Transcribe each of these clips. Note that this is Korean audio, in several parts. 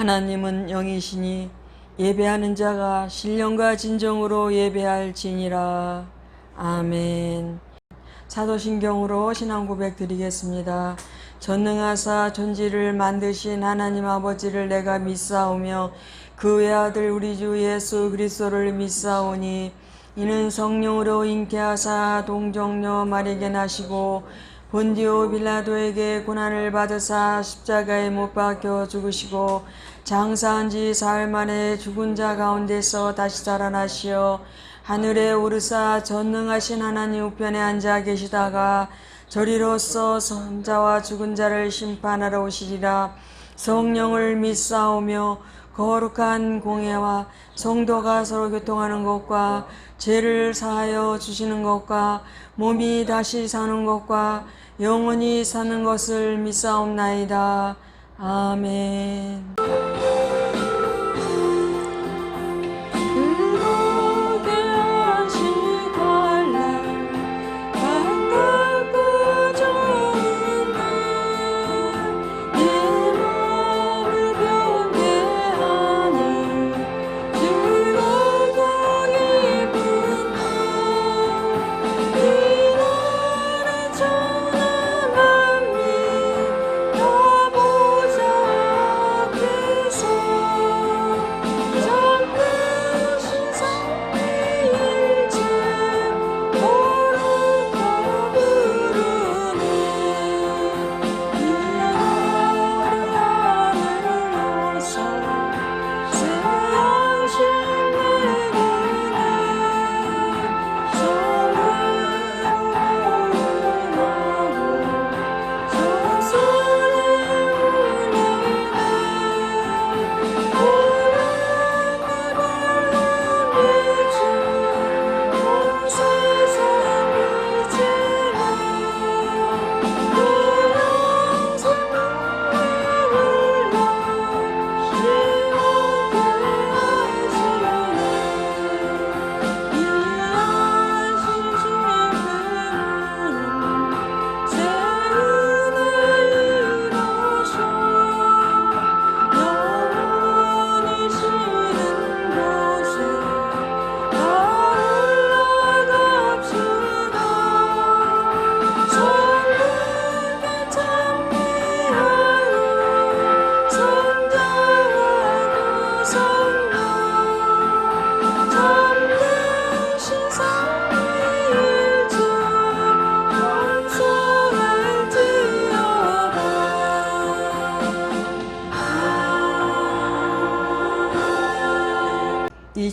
하나님은 영이시니 예배하는 자가 신령과 진정으로 예배할지니라. 아멘. 사도신경으로 신앙 고백 드리겠습니다. 전능하사 존재를 만드신 하나님 아버지를 내가 믿사오며 그 외아들 우리 주 예수 그리스도를 믿사오니 이는 성령으로 잉태하사 동정녀 마리에게 나시고 본디오 빌라도에게 고난을 받으사 십자가에 못 박혀 죽으시고 장사한 지 사흘 만에 죽은 자 가운데서 다시 살아나시어 하늘에 오르사 전능하신 하나님 우편에 앉아 계시다가 저리로서 선자와 죽은 자를 심판하러 오시리라. 성령을 믿사오며 거룩한 공예와 성도가 서로 교통하는 것과 죄를 사하여 주시는 것과 몸이 다시 사는 것과 영원히 사는 것을 믿사옵나이다. 아멘. 서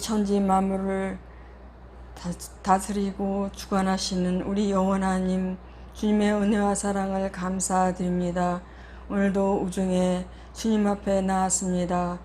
천지 만물을 다스리고 주관하시는 우리 영원하님 주님의 은혜와 사랑을 감사드립니다. 오늘도 우중에 주님 앞에 나왔습니다.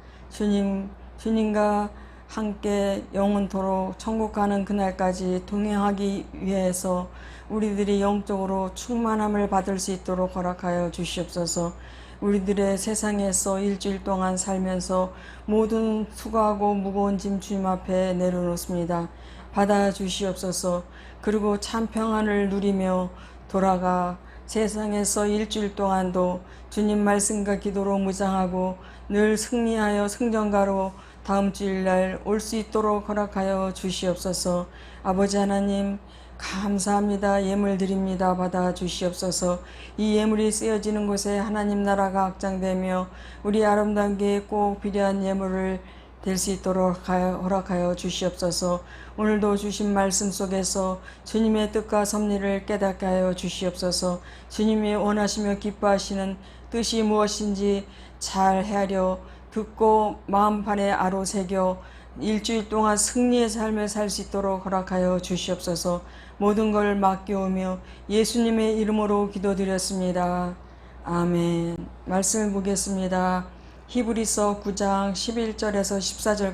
주님과 함께 영원토록 천국 가는 그날까지 동행하기 위해서 우리들이 영적으로 충만함을 받을 수 있도록 허락하여 주시옵소서. 우리들의 세상에서 일주일 동안 살면서 모든 수고하고 무거운 짐 주님 앞에 내려놓습니다. 받아 주시옵소서. 그리고 참 평안을 누리며 돌아가 세상에서 일주일 동안도 주님 말씀과 기도로 무장하고 늘 승리하여 승전가로 다음 주일날 올 수 있도록 허락하여 주시옵소서. 아버지 하나님 감사합니다. 예물 드립니다. 받아 주시옵소서. 이 예물이 쓰여지는 곳에 하나님 나라가 확장되며 우리 아름다운 교회에 꼭 필요한 예물을 될 수 있도록 허락하여 주시옵소서. 오늘도 주신 말씀 속에서 주님의 뜻과 섭리를 깨닫게 하여 주시옵소서. 주님이 원하시며 기뻐하시는 뜻이 무엇인지 잘 헤아려 듣고 마음판에 아로새겨 일주일 동안 승리의 삶을 살 수 있도록 허락하여 주시옵소서. 모든 걸 맡겨오며 예수님의 이름으로 기도드렸습니다. 아멘. 말씀을 보겠습니다. 히브리서 9장 11절에서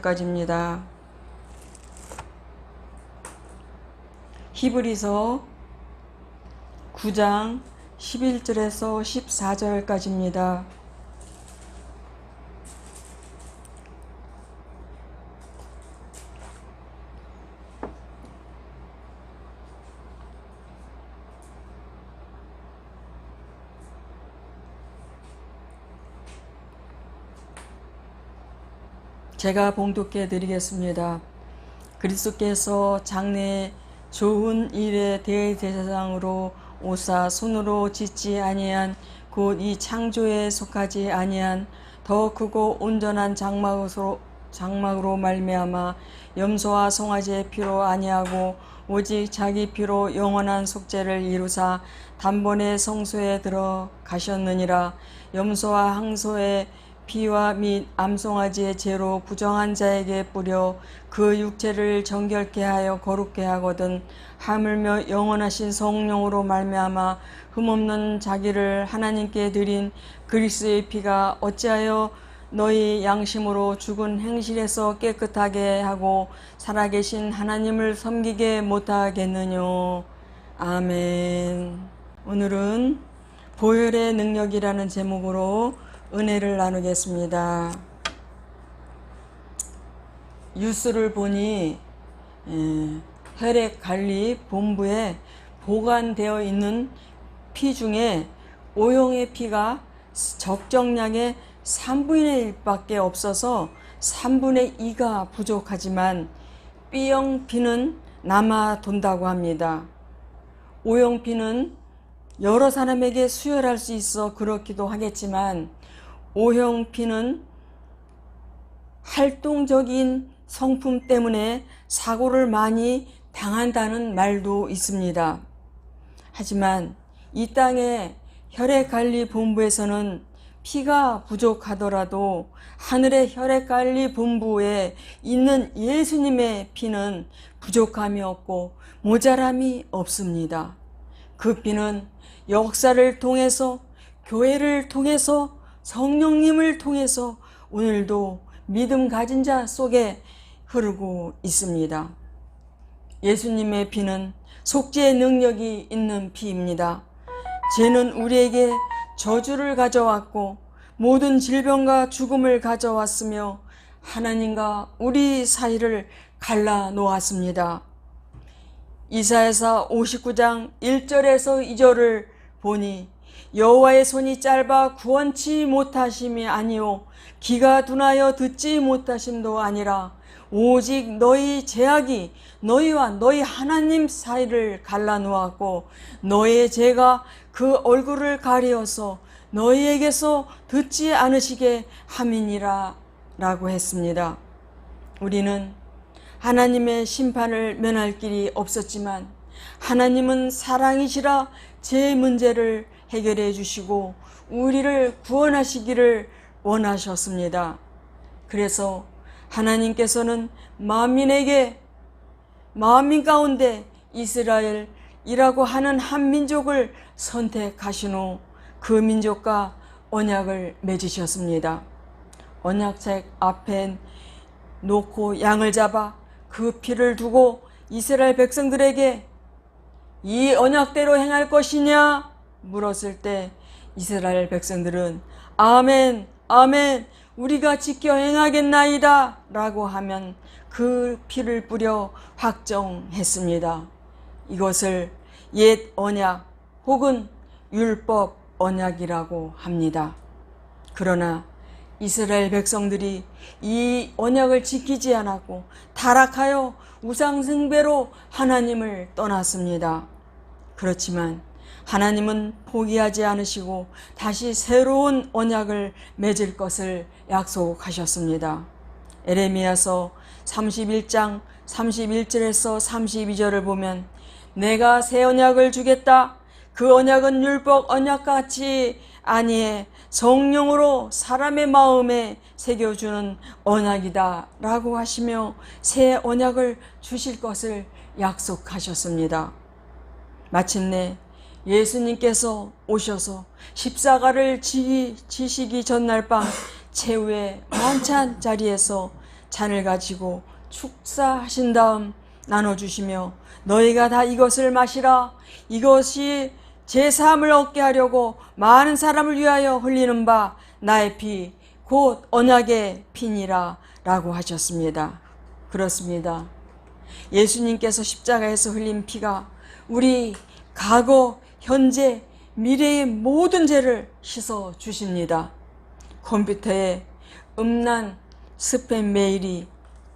14절까지입니다. 히브리서 9장 11절에서 14절까지입니다. 제가 봉독해 드리겠습니다. 그리스도께서 장래에 좋은 일의 대제사장으로 오사 손으로 짓지 아니한 곧 이 창조에 속하지 아니한 더 크고 온전한 장막으로 말미암아 염소와 송아지의 피로 아니하고 오직 자기 피로 영원한 속죄를 이루사 단번에 성소에 들어가셨느니라. 염소와 항소의 피와 및 암송아지의 죄로 부정한 자에게 뿌려 그 육체를 정결케 하여 거룩케 하거든 하물며 영원하신 성령으로 말미암아 흠없는 자기를 하나님께 드린 그리스도의 피가 어찌하여 너희 양심으로 죽은 행실에서 깨끗하게 하고 살아계신 하나님을 섬기게 못하겠느뇨. 아멘. 오늘은 보혈의 능력이라는 제목으로 은혜를 나누겠습니다. 뉴스를 보니 혈액관리본부에 보관되어 있는 피 중에 O형의 피가 적정량의 3분의 1밖에 없어서 3분의 2가 부족하지만 B형 피는 남아 돈다고 합니다. O형 피는 여러 사람에게 수혈할 수 있어 그렇기도 하겠지만 O형 피는 활동적인 성품 때문에 사고를 많이 당한다는 말도 있습니다. 하지만 이 땅의 혈액관리본부에서는 피가 부족하더라도 하늘의 혈액관리본부에 있는 예수님의 피는 부족함이 없고 모자람이 없습니다. 그 피는 역사를 통해서 교회를 통해서 성령님을 통해서 오늘도 믿음 가진 자 속에 흐르고 있습니다. 예수님의 피는 속죄의 능력이 있는 피입니다. 죄는 우리에게 저주를 가져왔고 모든 질병과 죽음을 가져왔으며 하나님과 우리 사이를 갈라 놓았습니다. 이사야서 59장 1절에서 2절을 보니 여호와의 손이 짧아 구원치 못하심이 아니요 귀가 둔하여 듣지 못하심도 아니라 오직 너희 죄악이 너희와 너희 하나님 사이를 갈라놓았고 너희의 죄가 그 얼굴을 가리어서 너희에게서 듣지 않으시게 함이니라 라고 했습니다. 우리는 하나님의 심판을 면할 길이 없었지만 하나님은 사랑이시라 죄 문제를 해결해 주시고 우리를 구원하시기를 원하셨습니다. 그래서 하나님께서는 만민 가운데 이스라엘이라고 하는 한 민족을 선택하신 후 그 민족과 언약을 맺으셨습니다. 언약책 앞에 놓고 양을 잡아 그 피를 두고 이스라엘 백성들에게 이 언약대로 행할 것이냐 물었을 때 이스라엘 백성들은 아멘, 아멘, 우리가 지켜 행하겠나이다 라고 하면 그 피를 뿌려 확정했습니다. 이것을 옛 언약 혹은 율법 언약이라고 합니다. 그러나 이스라엘 백성들이 이 언약을 지키지 않았고 타락하여 우상숭배로 하나님을 떠났습니다. 그렇지만 하나님은 포기하지 않으시고 다시 새로운 언약을 맺을 것을 약속하셨습니다. 에레미야서 31장 31절에서 32절을 보면 내가 새 언약을 주겠다. 그 언약은 율법 언약같이 아니해 성령으로 사람의 마음에 새겨주는 언약이다 라고 하시며 새 언약을 주실 것을 약속하셨습니다. 마침내 예수님께서 오셔서 십자가를 지시기 전날 밤 최후의 만찬 자리에서 잔을 가지고 축사하신 다음 나눠주시며 너희가 다 이것을 마시라. 이것이 제3을 얻게 하려고 많은 사람을 위하여 흘리는 바 나의 피 곧 언약의 피니라 라고 하셨습니다. 그렇습니다. 예수님께서 십자가에서 흘린 피가 우리 과거, 현재, 미래의 모든 죄를 씻어 주십니다. 컴퓨터에 음란, 스팸 메일이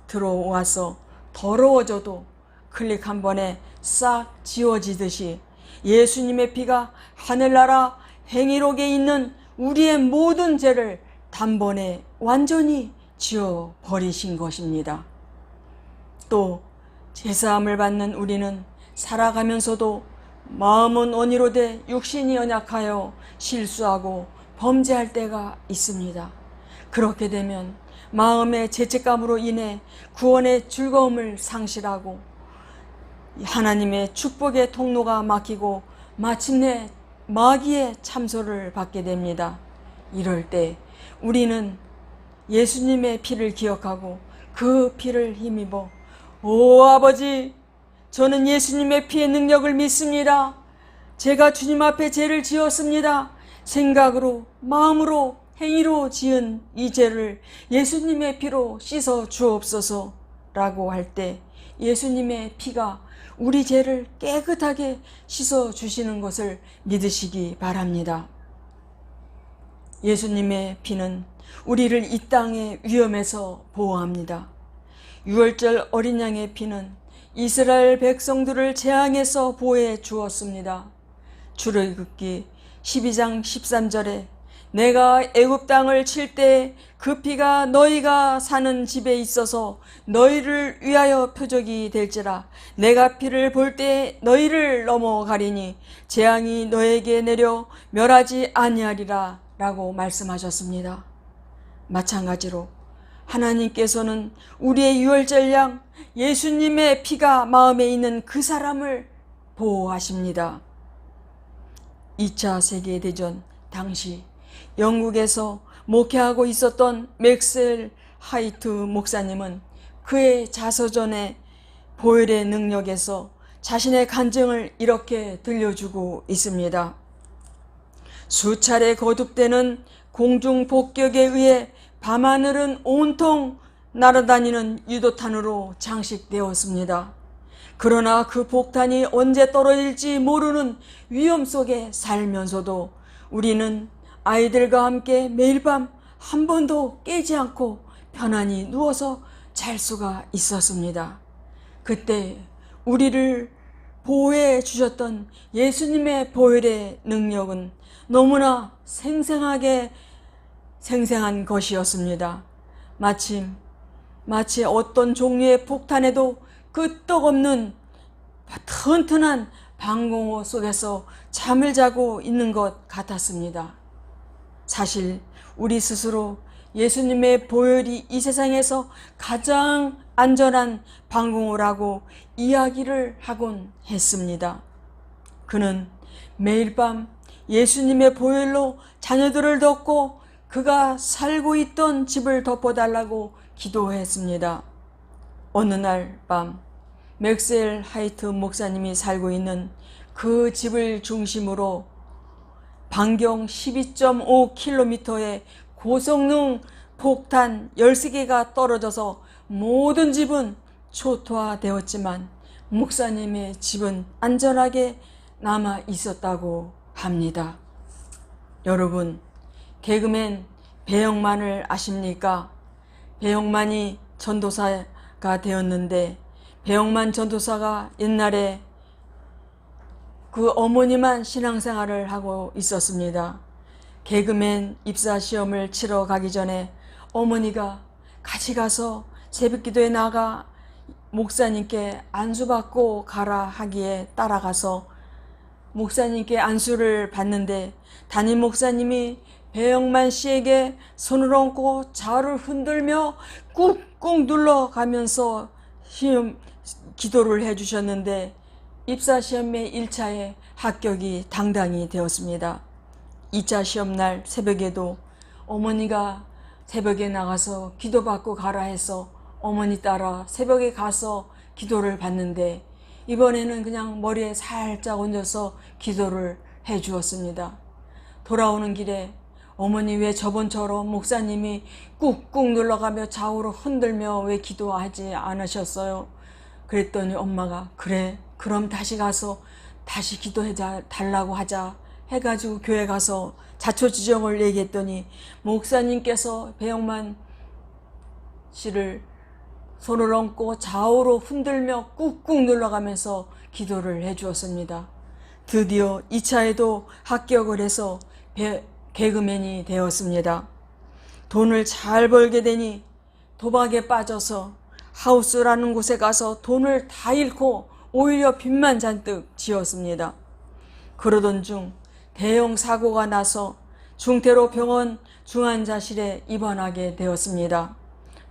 들어와서 더러워져도 클릭 한 번에 싹 지워지듯이 예수님의 피가 하늘나라 행위록에 있는 우리의 모든 죄를 단번에 완전히 지워버리신 것입니다. 또 제사함을 받는 우리는 살아가면서도 마음은 원이로되 육신이 연약하여 실수하고 범죄할 때가 있습니다. 그렇게 되면 마음의 죄책감으로 인해 구원의 즐거움을 상실하고 하나님의 축복의 통로가 막히고 마침내 마귀의 참소를 받게 됩니다. 이럴 때 우리는 예수님의 피를 기억하고 그 피를 힘입어 오 아버지, 저는 예수님의 피의 능력을 믿습니다. 제가 주님 앞에 죄를 지었습니다. 생각으로, 마음으로, 행위로 지은 이 죄를 예수님의 피로 씻어 주옵소서 라고 할 때 예수님의 피가 우리 죄를 깨끗하게 씻어 주시는 것을 믿으시기 바랍니다. 예수님의 피는 우리를 이 땅의 위험에서 보호합니다. 유월절 어린 양의 피는 이스라엘 백성들을 재앙에서 보호해 주었습니다. 출애굽기 12장 13절에 내가 애굽 땅을 칠 때 그 피가 너희가 사는 집에 있어서 너희를 위하여 표적이 될지라. 내가 피를 볼 때 너희를 넘어가리니 재앙이 너에게 내려 멸하지 아니하리라 라고 말씀하셨습니다. 마찬가지로 하나님께서는 우리의 유월절 양 예수님의 피가 마음에 있는 그 사람을 보호하십니다. 2차 세계대전 당시 영국에서 목회하고 있었던 맥셀 하이트 목사님은 그의 자서전에 보혈의 능력에서 자신의 간증을 이렇게 들려주고 있습니다. 수차례 거듭되는 공중 폭격에 의해 밤하늘은 온통 날아다니는 유도탄으로 장식되었습니다. 그러나 그 폭탄이 언제 떨어질지 모르는 위험 속에 살면서도 우리는 아이들과 함께 매일 밤 한 번도 깨지 않고 편안히 누워서 잘 수가 있었습니다. 그때 우리를 보호해 주셨던 예수님의 보혈의 능력은 너무나 생생한 것이었습니다. 마치 어떤 종류의 폭탄에도 끄떡없는 튼튼한 방공호 속에서 잠을 자고 있는 것 같았습니다. 사실 우리 스스로 예수님의 보혈이 이 세상에서 가장 안전한 방공호라고 이야기를 하곤 했습니다. 그는 매일 밤 예수님의 보혈로 자녀들을 덮고 그가 살고 있던 집을 덮어달라고 기도했습니다. 어느 날 밤 맥스웰 하이트 목사님이 살고 있는 그 집을 중심으로 반경 12.5km의 고성능 폭탄 13개가 떨어져서 모든 집은 초토화되었지만 목사님의 집은 안전하게 남아 있었다고 합니다. 여러분, 개그맨 배영만을 아십니까? 배영만이 전도사가 되었는데 배영만 전도사가 옛날에 그 어머니만 신앙생활을 하고 있었습니다. 개그맨 입사시험을 치러 가기 전에 어머니가 같이 가서 새벽기도에 나가 목사님께 안수받고 가라 하기에 따라가서 목사님께 안수를 받는데 담임 목사님이 배영만 씨에게 손을 얹고 좌우를 흔들며 꾹꾹 눌러가면서 기도를 해주셨는데 입사시험의 1차에 합격이 당당히 되었습니다. 2차 시험날 새벽에도 어머니가 새벽에 나가서 기도받고 가라 해서 어머니 따라 새벽에 가서 기도를 받는데 이번에는 그냥 머리에 살짝 얹어서 기도를 해 주었습니다. 돌아오는 길에 어머니 왜 저번처럼 목사님이 꾹꾹 눌러가며 좌우로 흔들며 왜 기도하지 않으셨어요? 그랬더니 엄마가 그래 그럼 다시 가서 다시 기도해 달라고 하자 해가지고 교회 가서 자초지종을 얘기했더니 목사님께서 배영만 씨를 손을 얹고 좌우로 흔들며 꾹꾹 눌러가면서 기도를 해 주었습니다. 드디어 2차에도 합격을 해서 개그맨이 되었습니다. 돈을 잘 벌게 되니 도박에 빠져서 하우스라는 곳에 가서 돈을 다 잃고 오히려 빚만 잔뜩 지었습니다. 그러던 중 대형 사고가 나서 중태로 병원 중환자실에 입원하게 되었습니다.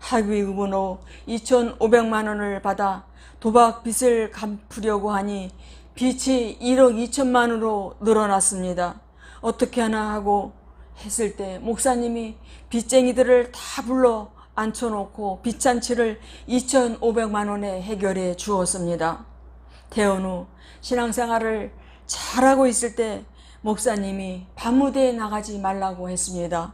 합의금으로 2,500만 원을 받아 도박 빚을 갚으려고 하니 빚이 1억 2천만 원으로 늘어났습니다. 어떻게 하나 하고 했을 때 목사님이 빚쟁이들을 다 불러 앉혀놓고 빚잔치를 2,500만 원에 해결해 주었습니다. 퇴원 후 신앙생활을 잘하고 있을 때 목사님이 밤무대에 나가지 말라고 했습니다.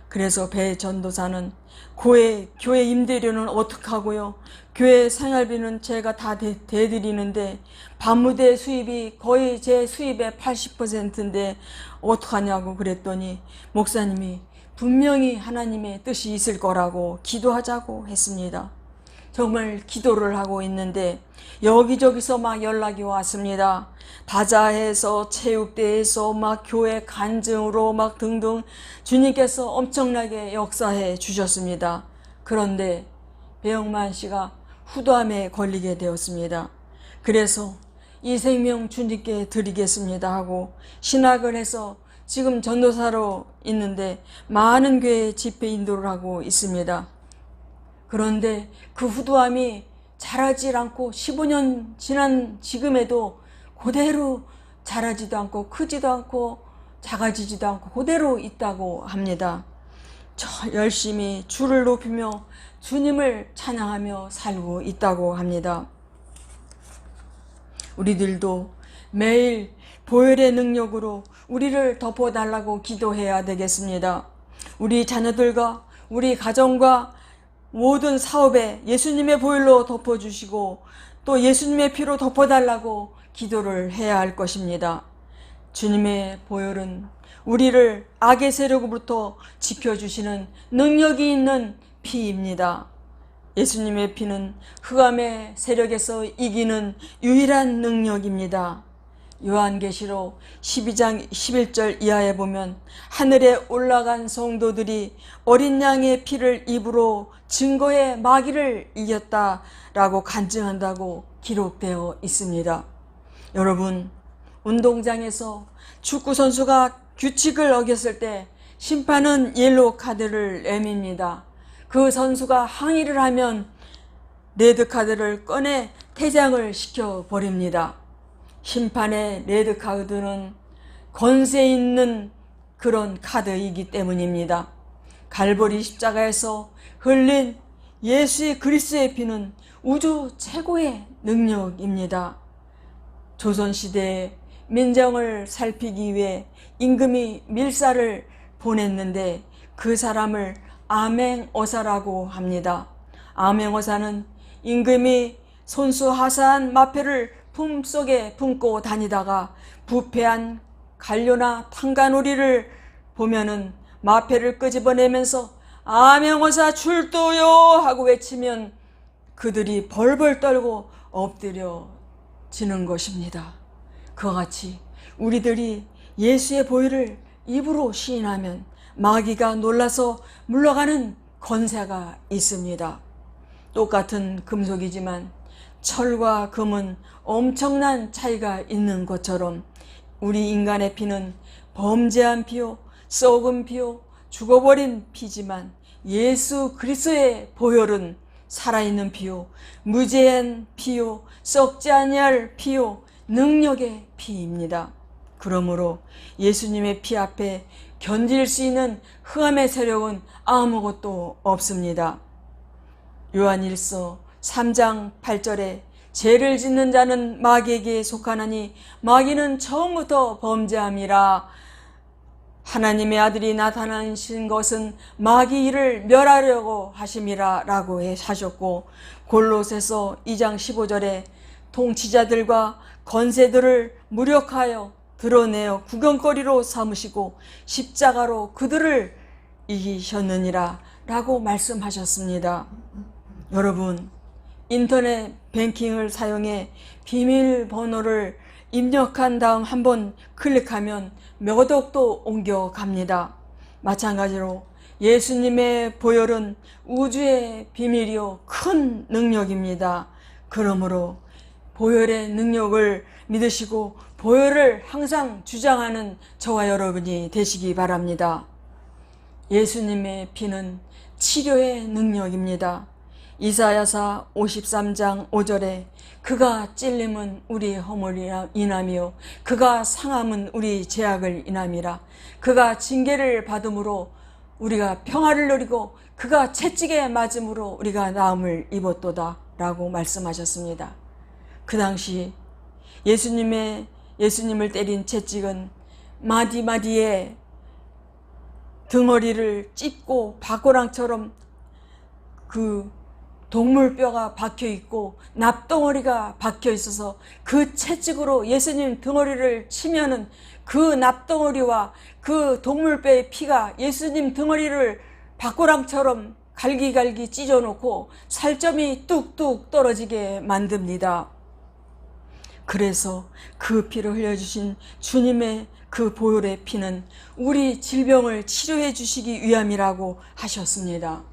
그래서 배 전도사는 교회 임대료는 어떡하고요? 교회 생활비는 제가 다 대드리는데 밤무대 수입이 거의 제 수입의 80%인데 어떡하냐고 그랬더니 목사님이 분명히 하나님의 뜻이 있을 거라고 기도하자고 했습니다. 정말 기도를 하고 있는데 여기저기서 막 연락이 왔습니다. 다자에서 체육대에서 막 교회 간증으로 막 등등 주님께서 엄청나게 역사해 주셨습니다. 그런데 배영만 씨가 후두암에 걸리게 되었습니다. 그래서 이 생명 주님께 드리겠습니다 하고 신학을 해서 지금 전도사로 있는데 많은 교회 집회 인도를 하고 있습니다. 그런데 그 후두암이 자라질 않고 15년 지난 지금에도 그대로 자라지도 않고 크지도 않고 작아지지도 않고 그대로 있다고 합니다. 열심히 주를 높이며 주님을 찬양하며 살고 있다고 합니다. 우리들도 매일 보혈의 능력으로 우리를 덮어달라고 기도해야 되겠습니다. 우리 자녀들과 우리 가정과 모든 사업에 예수님의 보혈로 덮어주시고 또 예수님의 피로 덮어달라고 기도를 해야 할 것입니다. 주님의 보혈은 우리를 악의 세력으로부터 지켜주시는 능력이 있는 피입니다. 예수님의 피는 흑암의 세력에서 이기는 유일한 능력입니다. 요한계시록 12장 11절 이하에 보면 하늘에 올라간 성도들이 어린 양의 피를 입으로 증거의 마귀를 이겼다라고 간증한다고 기록되어 있습니다. 여러분, 운동장에서 축구선수가 규칙을 어겼을 때 심판은 옐로우 카드를 내밉니다. 그 선수가 항의를 하면 레드 카드를 꺼내 퇴장을 시켜버립니다. 심판의 레드 카드는 권세 있는 그런 카드이기 때문입니다. 갈보리 십자가에서 흘린 예수의 그리스도의 피는 우주 최고의 능력입니다. 조선시대에 민정을 살피기 위해 임금이 밀사를 보냈는데 그 사람을 암행어사라고 합니다. 암행어사는 임금이 손수하사한 마패를 품속에 품고 다니다가 부패한 관료나 탄간우리를 보면은 마패를 끄집어내면서 암행어사 출도요 하고 외치면 그들이 벌벌 떨고 엎드려지는 것입니다. 그와 같이 우리들이 예수의 보혈을 입으로 시인하면 마귀가 놀라서 물러가는 권세가 있습니다. 똑같은 금속이지만 철과 금은 엄청난 차이가 있는 것처럼 우리 인간의 피는 범죄한 피요, 썩은 피요, 죽어버린 피지만 예수 그리스도의 보혈은 살아있는 피요, 무죄한 피요, 썩지 아니할 피요, 능력의 피입니다. 그러므로 예수님의 피 앞에 견딜 수 있는 흑암의 세력은 아무것도 없습니다. 요한일서 3장 8절에 죄를 짓는 자는 마귀에게 속하나니 마귀는 처음부터 범죄함이라. 하나님의 아들이 나타나신 것은 마귀 일을 멸하려고 하심이라 라고 하셨고, 골로새서 2장 15절에 통치자들과 권세들을 무력하여 드러내어 구경거리로 삼으시고 십자가로 그들을 이기셨느니라 라고 말씀하셨습니다. 여러분, 인터넷 뱅킹을 사용해 비밀번호를 입력한 다음 한번 클릭하면 몇 억도 옮겨갑니다. 마찬가지로 예수님의 보혈은 우주의 비밀이요 큰 능력입니다. 그러므로 보혈의 능력을 믿으시고 보혈을 항상 주장하는 저와 여러분이 되시기 바랍니다. 예수님의 피는 치료의 능력입니다. 이사야서 53장 5절에 그가 찔림은 우리 허물을 인하며 그가 상함은 우리 죄악을 인함이라. 그가 징계를 받음으로 우리가 평화를 누리고 그가 채찍에 맞음으로 우리가 나음을 입었도다 라고 말씀하셨습니다. 그 당시 예수님을 때린 채찍은 마디마디에 등허리를 찢고 바코랑처럼 그 동물뼈가 박혀 있고 납덩어리가 박혀 있어서 그 채찍으로 예수님 등허리를 치면은 그 납덩어리와 그 동물뼈의 피가 예수님 등허리를 바코랑처럼 갈기갈기 찢어놓고 살점이 뚝뚝 떨어지게 만듭니다. 그래서 그 피를 흘려주신 주님의 그 보혈의 피는 우리 질병을 치료해 주시기 위함이라고 하셨습니다.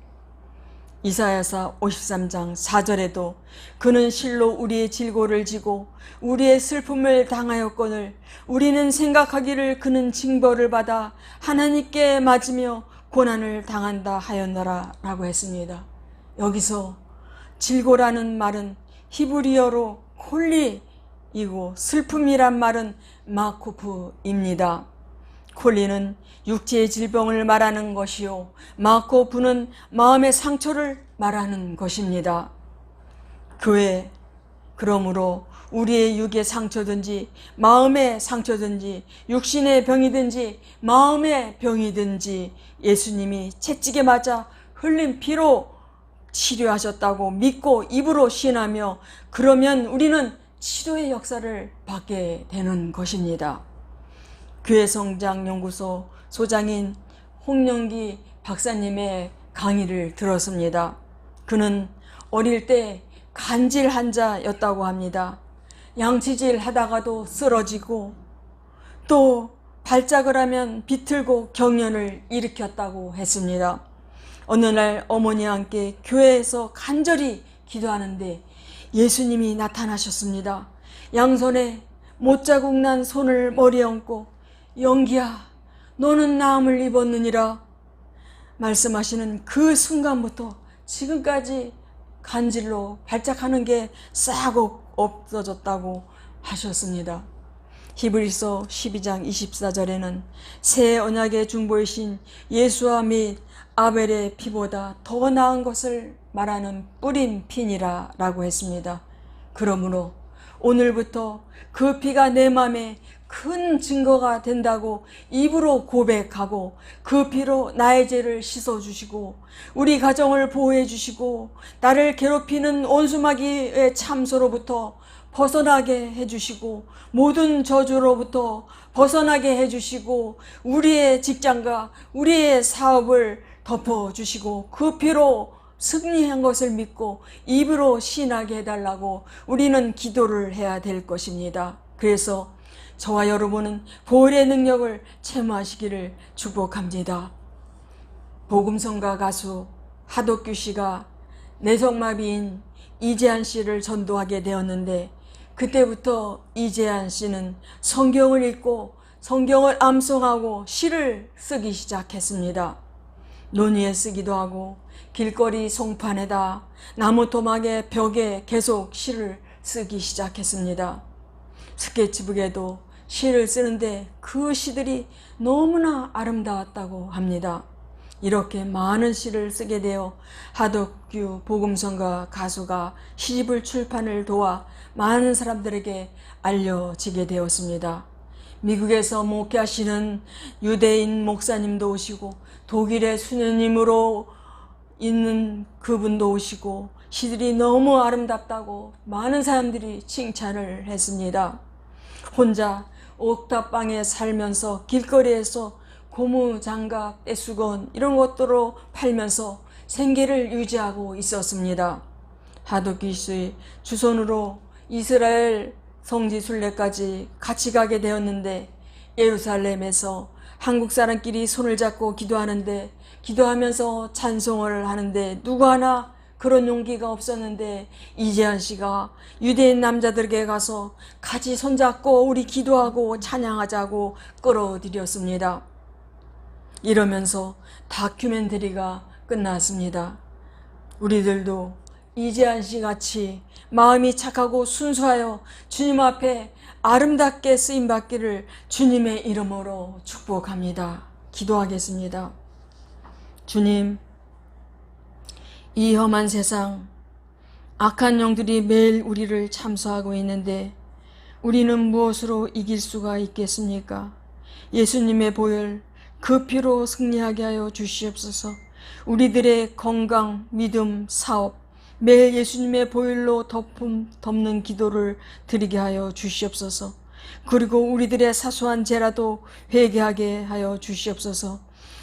이사야서 53장 4절에도 그는 실로 우리의 질고를 지고 우리의 슬픔을 당하였거늘 우리는 생각하기를 그는 징벌을 받아 하나님께 맞으며 고난을 당한다 하였노라 라고 했습니다. 여기서 질고라는 말은 히브리어로 콜리이고 슬픔이란 말은 마코프입니다. 콜리는 육체의 질병을 말하는 것이요 마코프는 마음의 상처를 말하는 것입니다. 그러므로 우리의 육의 상처든지 마음의 상처든지 육신의 병이든지 마음의 병이든지 예수님이 채찍에 맞아 흘린 피로 치료하셨다고 믿고 입으로 시인하며 그러면 우리는 치료의 역사를 받게 되는 것입니다. 교회성장연구소 소장인 홍영기 박사님의 강의를 들었습니다. 그는 어릴 때 간질 환자였다고 합니다. 양치질 하다가도 쓰러지고 또 발작을 하면 비틀고 경련을 일으켰다고 했습니다. 어느 날 어머니와 함께 교회에서 간절히 기도하는데 예수님이 나타나셨습니다. 양손에 못자국 난 손을 머리에 얹고 영기야 너는 나음을 입었느니라 말씀하시는 그 순간부터 지금까지 간질로 발작하는 게 싹 없어졌다고 하셨습니다. 히브리서 12장 24절에는 새 언약의 중보이신 예수와 및 아벨의 피보다 더 나은 것을 말하는 뿌린 피니라 라고 했습니다. 그러므로 오늘부터 그 피가 내 마음에 큰 증거가 된다고 입으로 고백하고 그 피로 나의 죄를 씻어주시고 우리 가정을 보호해주시고 나를 괴롭히는 온수마귀의 참소로부터 벗어나게 해주시고 모든 저주로부터 벗어나게 해주시고 우리의 직장과 우리의 사업을 덮어주시고 그 피로 승리한 것을 믿고 입으로 신하게 해달라고 우리는 기도를 해야 될 것입니다. 그래서 저와 여러분은 보혈의 능력을 체험하시기를 축복합니다. 복음성가 가수 하덕규 씨가 내성마비인 이재한 씨를 전도하게 되었는데 그때부터 이재한 씨는 성경을 읽고 성경을 암송하고 시를 쓰기 시작했습니다. 논의에 쓰기도 하고 길거리 송판에다 나무 토막의 벽에 계속 시를 쓰기 시작했습니다. 스케치북에도 시를 쓰는데 그 시들이 너무나 아름다웠다고 합니다. 이렇게 많은 시를 쓰게 되어 하덕규 복음성가 가수가 시집을 출판을 도와 많은 사람들에게 알려지게 되었습니다. 미국에서 목회하시는 유대인 목사님도 오시고 독일의 수녀님으로 있는 그분도 오시고 시들이 너무 아름답다고 많은 사람들이 칭찬을 했습니다. 혼자 옥탑방에 살면서 길거리에서 고무, 장갑, 떼수건 이런 것들로 팔면서 생계를 유지하고 있었습니다. 하덕규 씨의 주선으로 이스라엘 성지 순례까지 같이 가게 되었는데 예루살렘에서 한국 사람끼리 손을 잡고 기도하는데 기도하면서 찬송을 하는데 누구 하나 그런 용기가 없었는데 이재한 씨가 유대인 남자들에게 가서 같이 손잡고 우리 기도하고 찬양하자고 끌어들였습니다. 이러면서 다큐멘터리가 끝났습니다. 우리들도 이재한 씨 같이 마음이 착하고 순수하여 주님 앞에 아름답게 쓰임받기를 주님의 이름으로 축복합니다. 기도하겠습니다. 주님, 이 험한 세상 악한 영들이 매일 우리를 참소하고 있는데 우리는 무엇으로 이길 수가 있겠습니까? 예수님의 보혈 그 피로 승리하게 하여 주시옵소서. 우리들의 건강, 믿음, 사업 매일 예수님의 보혈로 덮는 기도를 드리게 하여 주시옵소서. 그리고 우리들의 사소한 죄라도 회개하게 하여 주시옵소서.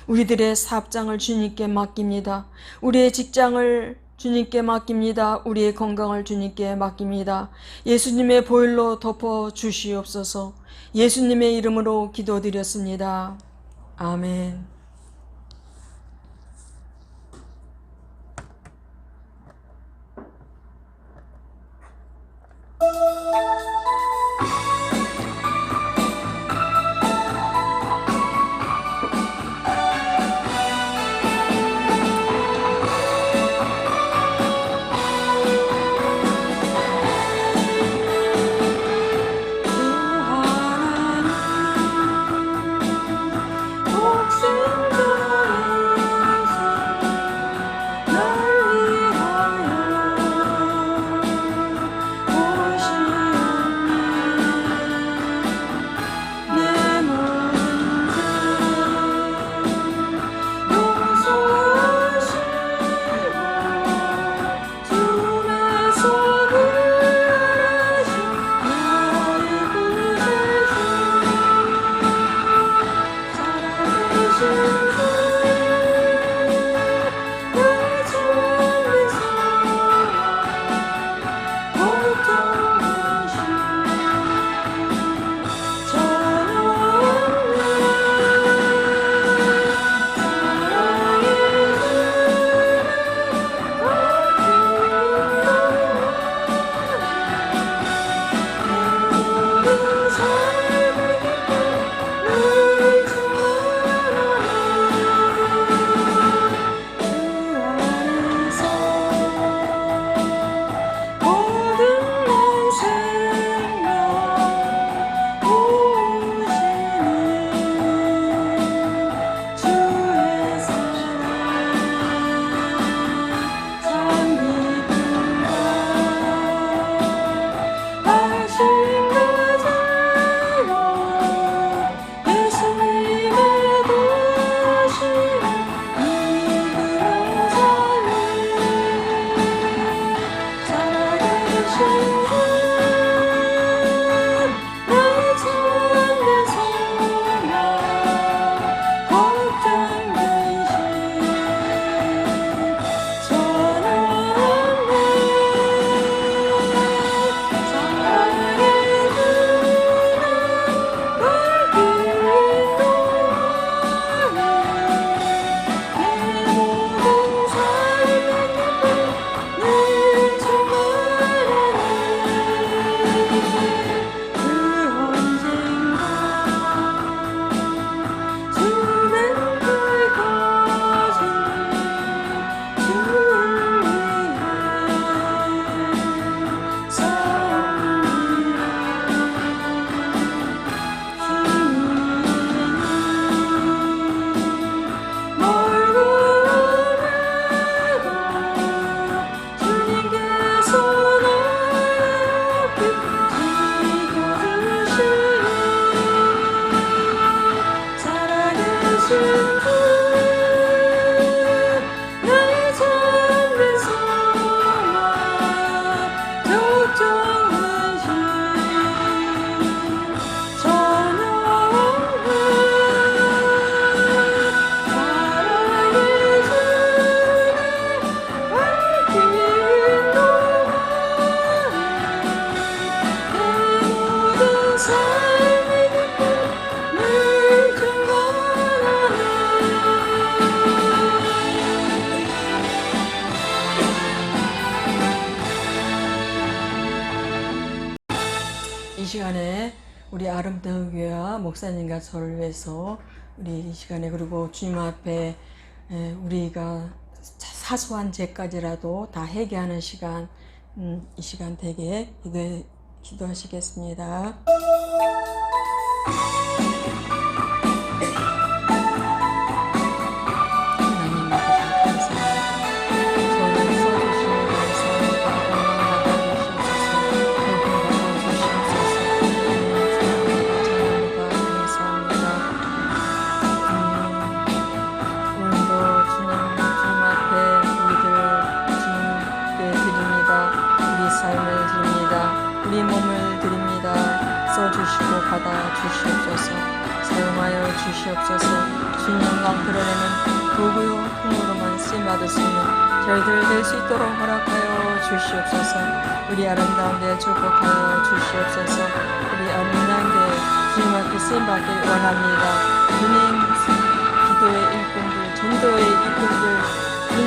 우리들의 사업장을 주님께 맡깁니다. 우리의 직장을 주님께 맡깁니다. 우리의 건강을 주님께 맡깁니다. 예수님의 보혈로 덮어 주시옵소서. 예수님의 이름으로 기도드렸습니다. 아멘. 우리 아름다운 교회와 목사님과 저를 위해서 우리 이 시간에, 그리고 주님 앞에 우리가 사소한 죄까지라도 다 회개하는 시간, 이 시간 되게 기도하시겠습니다. 우리 몸을 드립니다. 써주시고 받아주시옵소서. 사용하여 주시옵소서. 주님 영광 드러내는 도구요 통으로만 쓰임받을 수 있는 저희들 될 수 있도록 허락하여 주시옵소서. 우리 아름다운 데 축복하여 주시옵소서. 우리 아름다운 데 주님 앞에 쓰임받길 원합니다. 주님 기도의 일꾼들, 전도의 일꾼들, 주님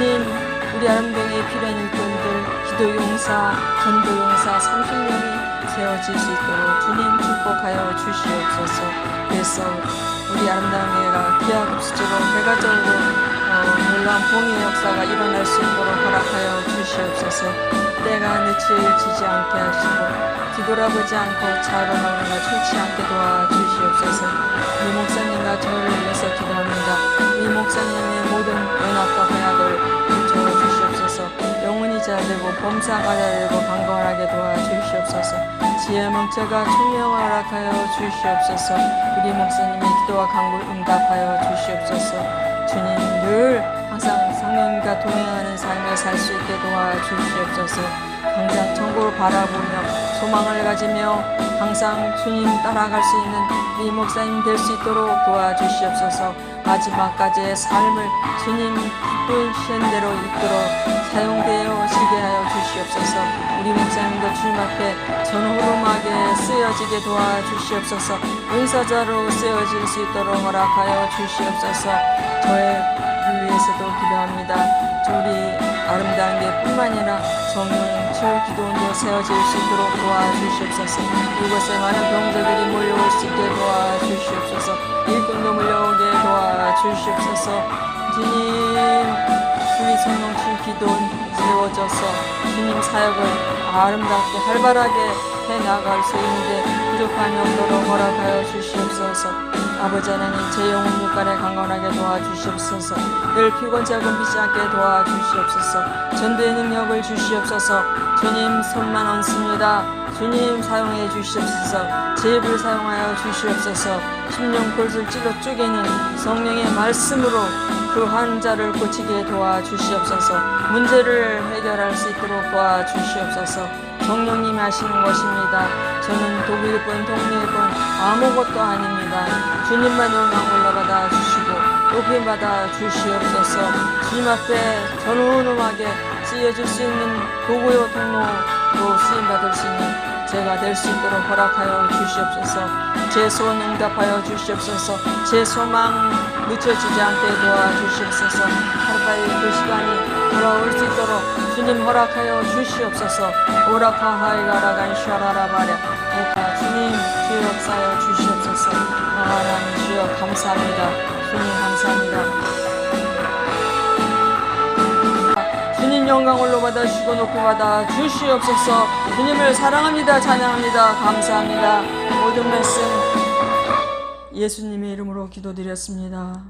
우리 아름다움에 필요한 일꾼들, 기도용사, 전도용사 30명이 세워질 수 있도록 주님 축복하여 주시옵소서. 그래서 우리 아름다운 교회가 기하급수적으로 대가적으로 놀라운 봉의 역사가 일어날 수 있도록 허락하여 주시옵소서. 때가 늦춰지지 않게 하시고 뒤돌아보지 않고 차로나오는 것 출치 않게 도와주시옵소서. 이 목사님과 저를 위해서 기도합니다. 이 목사님의 모든 연합과 허약을 주시옵소서. 영혼이 자되고 범사가 자되고 강건하게 도와주시옵소서. 지혜 명체가 총명을 허락하여 주시옵소서. 우리 목사님의 기도와 간구를 응답하여 주시옵소서. 주님 늘 항상 성령님과 동행하는 삶을 살 수 있게 도와주시옵소서. 항상 천국을 바라보며 소망을 가지며 항상 주님 따라갈 수 있는 이 목사님 될 수 있도록 도와주시옵소서. 마지막까지의 삶을 주님 기쁘신 대로 이끌어 사용되어 지게 하여 주시옵소서. 우리 목사님도 주님 앞에 전후름하게 쓰여지게 도와주시옵소서. 은사자로 쓰여질 수 있도록 허락하여 주시옵소서. 저를 위해서도 기도합니다. 우리 아름다운 게 뿐만 아니라 성령 치유 기도원도 세워질 수 있도록 도와주시옵소서. 이곳에 많은 병자들이 몰려올 수 있게 도와주시옵소서. 일꾼도 몰려오게 도와주시옵소서. 주님 우리 성령 치유 기도원 세워져서 주님 사역을 아름답게 활발하게 해나갈 수 있는데 부족함이 없도록 허락하여 주시옵소서. 아버지 하나님 제 영혼 육간에 강건하게 도와주시옵소서. 늘 피곤자 곤비지 않게 도와주시옵소서. 전도의 능력을 주시옵소서. 주님 손만 얹습니다. 주님 사용해 주시옵소서. 제 입을 사용하여 주시옵소서. 심령 골수를 찔러 쪼개는 성령의 말씀으로 그 환자를 고치게 도와주시옵소서. 문제를 해결할 수 있도록 도와주시옵소서. 성령님이 하시는 것입니다. 저는 독일 뿐 동료일 뿐 아무것도 아닙니다. 주님만 영광 올라받아 주시고 높임 받아 주시옵소서. 주님 앞에 전후음하게 쓰여질 수 있는 도구요 통로로 쓰임받을 수 있는 제가 될 수 있도록 허락하여 주시옵소서. 제 소원 응답하여 주시옵소서. 제 소망 늦춰지지 않게 도와주시옵소서. 하루빨리 그 시간이 돌아올 수 있도록 주님 허락하여 주시옵소서. 오라카하이가라간 샤라라바랴 오카 주님 주여 역사하여 주시옵소서. 하나님 주여 감사합니다. 주님 감사합니다. 주님 영광 올라받아 주시고 높이 받아 주시옵소서. 주님을 사랑합니다. 찬양합니다. 감사합니다. 모든 말씀 예수님의 이름으로 기도드렸습니다.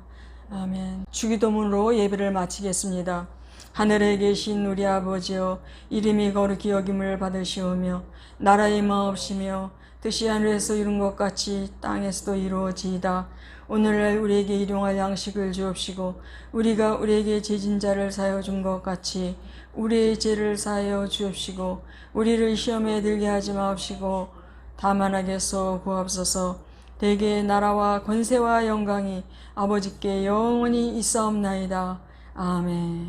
아멘. 주기도문으로 예배를 마치겠습니다. 하늘에 계신 우리 아버지여, 이름이 거룩히 여김을 받으시오며 나라의 마옵시며 뜻이 하늘에서 이룬 것 같이 땅에서도 이루어지이다. 오늘날 우리에게 일용할 양식을 주옵시고 우리가 우리에게 죄진 자를 사하여 준 것 같이 우리의 죄를 사하여 주옵시고 우리를 시험에 들게 하지 마옵시고 다만 악에서 구하옵소서. 대개의 나라와 권세와 영광이 아버지께 영원히 있사옵나이다. 아멘.